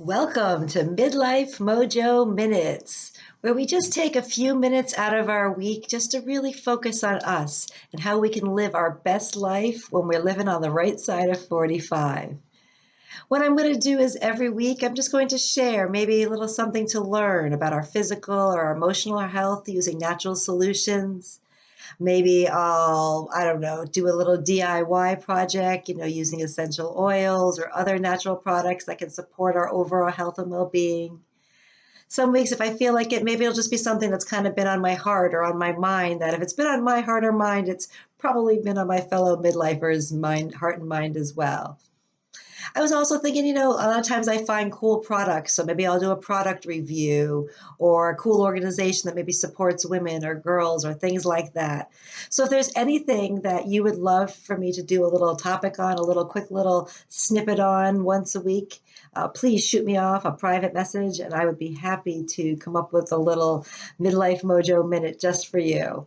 Welcome to Midlife Mojo Minutes, where we just take a few minutes out of our week just to really focus on us and how we can live our best life when we're living on the right side of 45. What I'm going to do is every week I'm just going to share maybe a little something to learn about our physical or emotional health using natural solutions. Maybe I don't know, do a little DIY project, using essential oils or other natural products that can support our overall health and well-being. Some weeks, if I feel like it, maybe it'll just be something that's kind of been on my heart or on my mind, that if it's been on my heart or mind, it's probably been on my fellow midlifers' mind, heart and mind as well. I was also thinking, a lot of times I find cool products. So maybe I'll do a product review or a cool organization that maybe supports women or girls or things like that. So if there's anything that you would love for me to do a little topic on, a little quick little snippet on once a week, please shoot me off a private message and I would be happy to come up with a little Midlife Mojo minute just for you.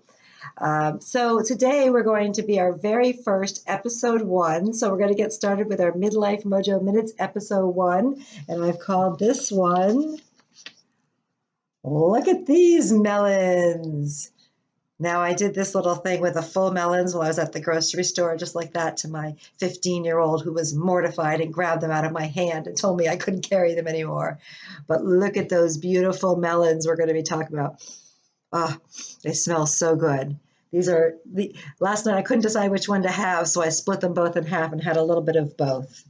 So today we're going to be our very first episode one. So we're going to get started with our Midlife Mojo Minutes episode one. And I've called this one, Look at These Melons. Now I did this little thing with the full melons while I was at the grocery store, just like that, to my 15-year-old who was mortified and grabbed them out of my hand and told me I couldn't carry them anymore. But look at those beautiful melons we're going to be talking about. Oh, they smell so good. Last night I couldn't decide which one to have, so I split them both in half and had a little bit of both.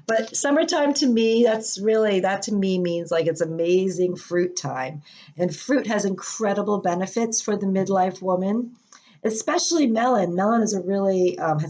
But summertime to me, that to me means like it's amazing fruit time. And fruit has incredible benefits for the midlife woman, especially melon. Melon is has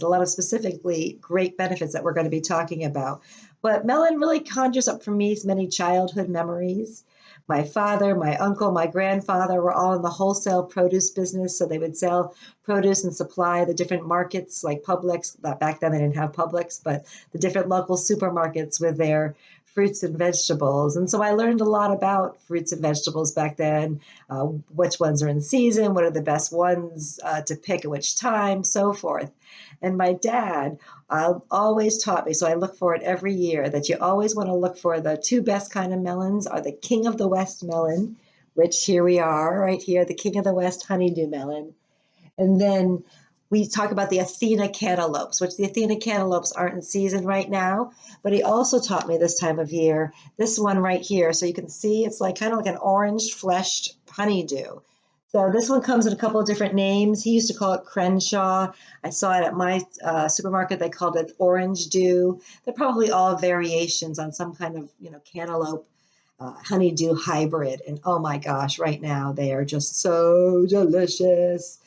a lot of specifically great benefits that we're going to be talking about. But melon really conjures up for me many childhood memories. My father, my uncle, my grandfather were all in the wholesale produce business. So they would sell produce and supply the different markets like Publix. Back then they didn't have Publix, but the different local supermarkets with their fruits and vegetables. And so I learned a lot about fruits and vegetables back then, which ones are in season, what are the best ones to pick at which time, so forth. And my dad always taught me, so I look for it every year, that you always want to look for the two best kind of melons are the King of the West melon, which here we are right here, the King of the West honeydew melon. And then we talk about the Athena cantaloupes, which the Athena cantaloupes aren't in season right now, but he also taught me this time of year, this one right here. So you can see it's like kind of like an orange fleshed honeydew. So this one comes in a couple of different names. He used to call it Crenshaw. I saw it at my supermarket. They called it Orange Dew. They're probably all variations on some kind of, cantaloupe honeydew hybrid. And oh my gosh, right now they are just so delicious.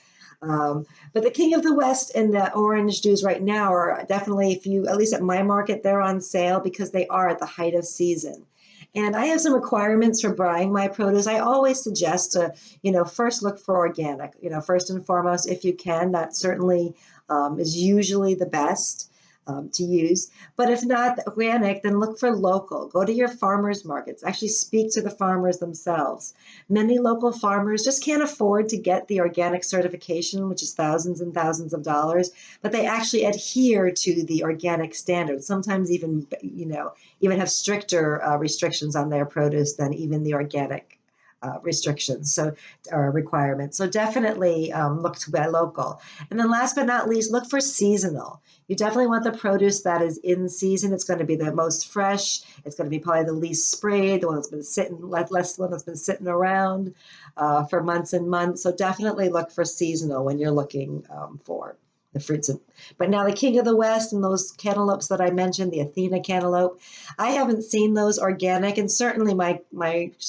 But the King of the West and the orange dews right now are definitely, if you, at least at my market, they're on sale because they are at the height of season. And I have some requirements for buying my produce. I always suggest to, first look for organic, first and foremost, if you can. That certainly is usually the best to use. But if not organic, then look for local. Go to your farmers markets. Actually speak to the farmers themselves. Many local farmers just can't afford to get the organic certification, which is thousands and thousands of dollars, but they actually adhere to the organic standards. Sometimes even have stricter restrictions on their produce than even the organic restrictions or requirements. So definitely look to buy local. And then last but not least, look for seasonal. You definitely want the produce that is in season. It's going to be the most fresh. It's going to be probably the least sprayed, the one that's been one that's been sitting around for months and months. So definitely look for seasonal when you're looking for the fruits. But now the King of the West and those cantaloupes that I mentioned, the Athena cantaloupe, I haven't seen those organic, and certainly my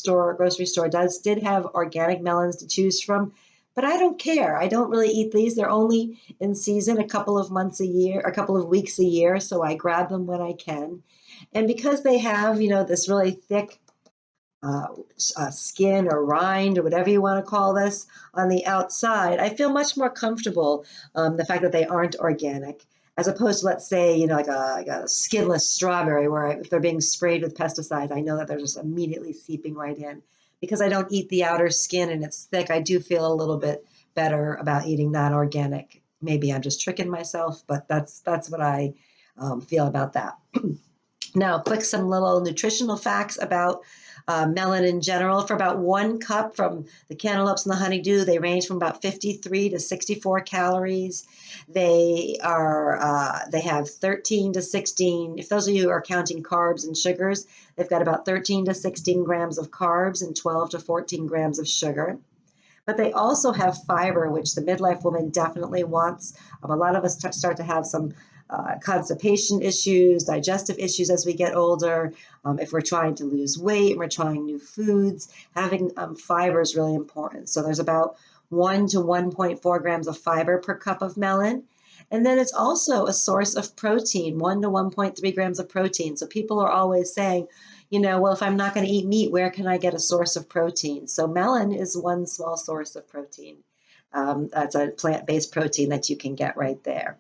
grocery store did have organic melons to choose from. But I don't care. I don't really eat these. They're only in season a couple of months a year, a couple of weeks a year, so I grab them when I can. And because they have, this really thick uh, skin or rind or whatever you want to call this on the outside, I feel much more comfortable the fact that they aren't organic, as opposed to, let's say, like a skinless strawberry where if they're being sprayed with pesticides, I know that they're just immediately seeping right in. Because I don't eat the outer skin and it's thick, I do feel a little bit better about eating that organic. Maybe I'm just tricking myself, but that's what I feel about that. Now, quick, some little nutritional facts about melon in general. For about 1 cup from the cantaloupes and the honeydew, they range from about 53 to 64 calories. They have 13 to 16. If those of you who are counting carbs and sugars, they've got about 13 to 16 grams of carbs and 12 to 14 grams of sugar. But they also have fiber, which the midlife woman definitely wants. A lot of us start to have some constipation issues, digestive issues as we get older. If we're trying to lose weight and we're trying new foods, having fiber is really important. So there's about 1 to 1.4 grams of fiber per cup of melon. And then it's also a source of protein, 1 to 1.3 grams of protein. So people are always saying, well, if I'm not going to eat meat, where can I get a source of protein? So melon is one small source of protein. That's a plant-based protein that you can get right there.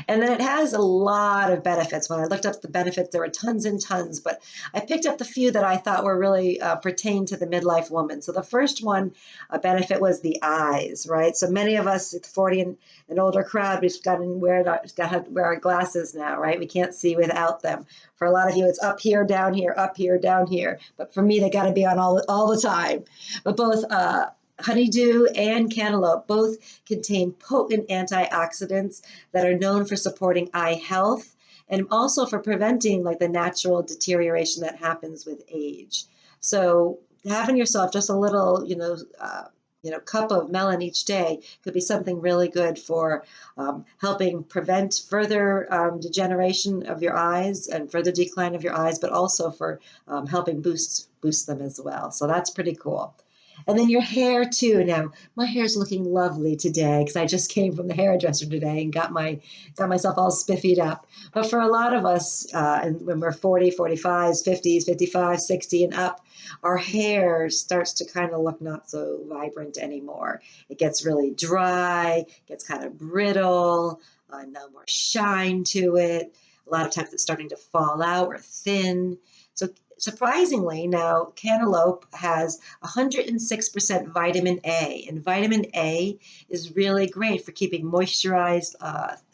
And then it has a lot of benefits. When I looked up the benefits, there were tons and tons, but I picked up the few that I thought were really pertain to the midlife woman. So the first one benefit was the eyes, right? So many of us, it's 40 and older crowd, we've got to wear our glasses now, right? We can't see without them. For a lot of you, it's up here, down here, up here, down here. But for me, they got to be on all the time. But both honeydew and cantaloupe both contain potent antioxidants that are known for supporting eye health and also for preventing like the natural deterioration that happens with age. So having yourself just a little, cup of melon each day could be something really good for helping prevent further degeneration of your eyes and further decline of your eyes, but also for helping boost them as well. So that's pretty cool. And then your hair too. Now, my hair's looking lovely today because I just came from the hairdresser today and got myself all spiffied up. But for a lot of us, when we're 40, 45s, 50s, 55, 60 and up, our hair starts to kind of look not so vibrant anymore. It gets really dry, gets kind of brittle, no more shine to it. A lot of times it's starting to fall out or thin. So surprisingly, now cantaloupe has 106% vitamin A, and vitamin A is really great for keeping moisturized,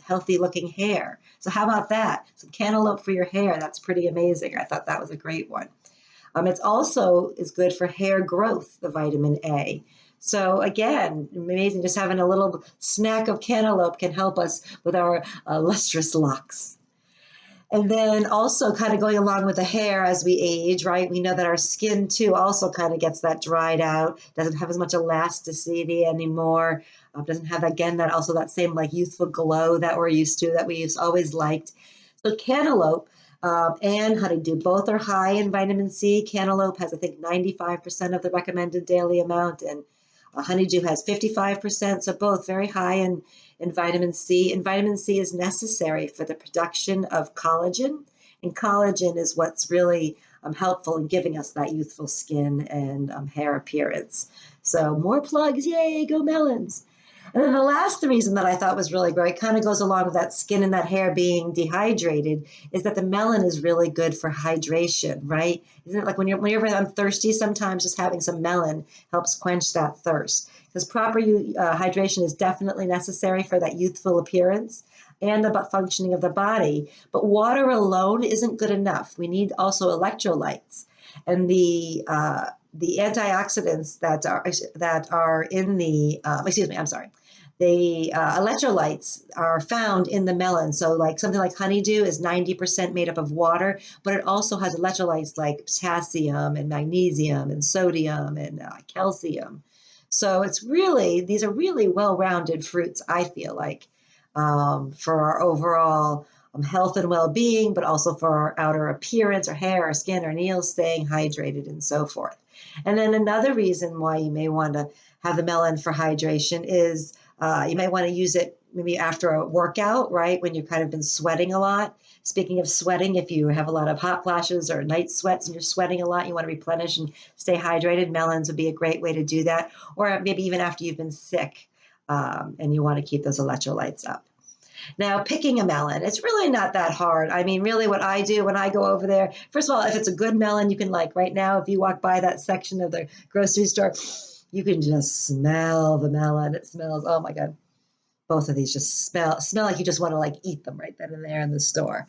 healthy looking hair. So how about that? Some cantaloupe for your hair. That's pretty amazing. I thought that was a great one. It's also is good for hair growth, the vitamin A. So again, amazing. Just having a little snack of cantaloupe can help us with our lustrous locks. And then also kind of going along with the hair as we age, right? We know that our skin too also kind of gets that dried out, doesn't have as much elasticity anymore, doesn't have, again, that same like youthful glow that we're used to, that we always liked. So cantaloupe and honeydew both are high in vitamin C. Cantaloupe has, I think, 95% of the recommended daily amount, and honeydew has 55%. So both very high in vitamin C. And vitamin C is necessary for the production of collagen. And collagen is what's really helpful in giving us that youthful skin and hair appearance. So more plugs, yay, go melons. And then the last reason that I thought was really great, kind of goes along with that skin and that hair being dehydrated, is that the melon is really good for hydration, right? Isn't it like when you're thirsty, sometimes just having some melon helps quench that thirst? Because proper hydration is definitely necessary for that youthful appearance and the functioning of the body. But water alone isn't good enough. We need also electrolytes. And the antioxidants that are in the the electrolytes are found in the melon. So like something like honeydew is 90% made up of water, but it also has electrolytes like potassium and magnesium and sodium and calcium. So these are really well-rounded fruits, I feel like, for our overall health and well-being, but also for our outer appearance, our hair, our skin, our nails staying hydrated and so forth. And then another reason why you may want to have the melon for hydration is you might want to use it maybe after a workout, right? When you've kind of been sweating a lot. Speaking of sweating, if you have a lot of hot flashes or night sweats and you're sweating a lot, you want to replenish and stay hydrated, melons would be a great way to do that. Or maybe even after you've been sick and you want to keep those electrolytes up. Now, picking a melon, it's really not that hard. I mean, really what I do when I go over there, first of all, if it's a good melon, you can like right now, if you walk by that section of the grocery store, you can just smell the melon. It smells, oh my God, both of these just smell like you just want to like eat them right then and there in the store.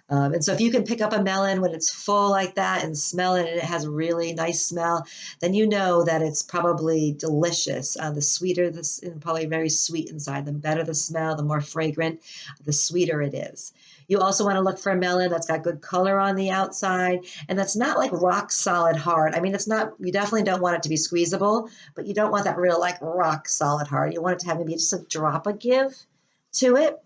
And so if you can pick up a melon when it's full like that and smell it and it has a really nice smell, then you know that it's probably delicious. The sweeter this, and probably very sweet inside, the better the smell, the more fragrant, the sweeter it is. You also want to look for a melon that's got good color on the outside and that's not like rock solid hard. I mean, it's not, you definitely don't want it to be squeezable, but you don't want that real like rock solid hard. You want it to have maybe just a drop of give to it.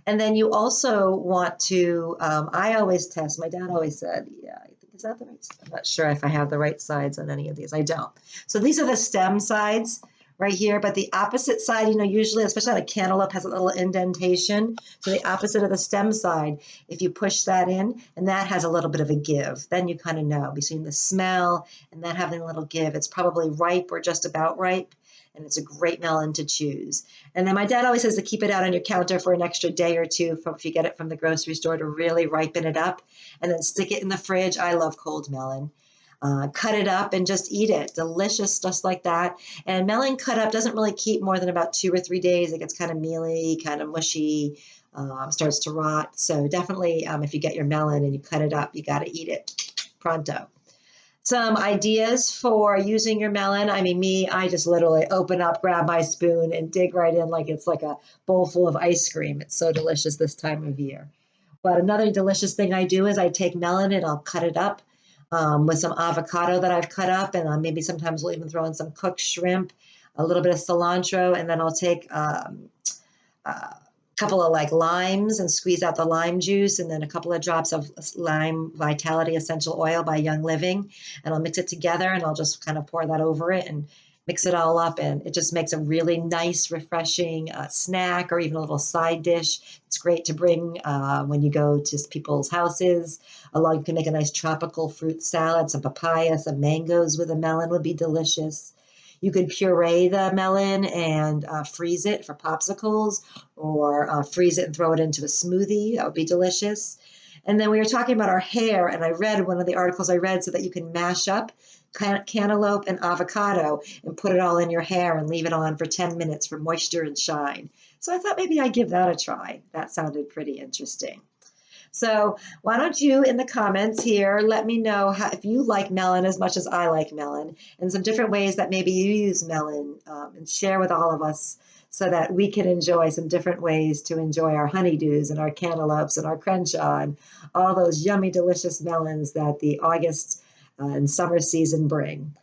And then you also want to, I always test, my dad always said, yeah, I think, is that the right, I'm not sure if I have the right sides on any of these. I don't. So these are the stem sides right here, but the opposite side, you know, usually, especially on a cantaloupe, has a little indentation. So the opposite of the stem side, if you push that in, and that has a little bit of a give, then you kind of know between the smell and that having a little give, it's probably ripe or just about ripe. And it's a great melon to choose. And then my dad always says to keep it out on your counter for an extra day or two if you get it from the grocery store to really ripen it up, and then stick it in the fridge. I love cold melon. Cut it up and just eat it. Delicious, just like that. And melon cut up doesn't really keep more than about 2 or 3 days. It gets kind of mealy, kind of mushy, starts to rot. So definitely, if you get your melon and you cut it up, you got to eat it pronto. Some ideas for using your melon. I mean, I just literally open up, grab my spoon, and dig right in like it's like a bowl full of ice cream. It's so delicious this time of year. But another delicious thing I do is I take melon and I'll cut it up with some avocado that I've cut up, and maybe sometimes we'll even throw in some cooked shrimp, a little bit of cilantro, and then I'll take couple of like limes and squeeze out the lime juice, and then a couple of drops of lime vitality essential oil by Young Living, and I'll mix it together and I'll just kind of pour that over it and mix it all up, and it just makes a really nice refreshing snack or even a little side dish. It's great to bring when you go to people's houses. Along, you can make a nice tropical fruit salad. Some papaya, some mangoes with a melon would be delicious. You could puree the melon and freeze it for popsicles, or freeze it and throw it into a smoothie. That would be delicious. And then we were talking about our hair, and I read one of the articles I read so that you can mash up cantaloupe and avocado and put it all in your hair and leave it on for 10 minutes for moisture and shine. So I thought maybe I'd give that a try. That sounded pretty interesting. So why don't you in the comments here let me know if you like melon as much as I like melon, and some different ways that maybe you use melon, and share with all of us so that we can enjoy some different ways to enjoy our honeydews and our cantaloupes and our crenshaw and all those yummy, delicious melons that the August and summer season bring.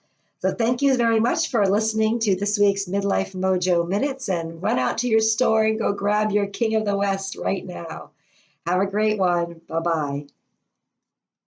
So thank you very much for listening to this week's Midlife Mojo Minutes, and run out to your store and go grab your King of the West right now. Have a great one. Bye-bye.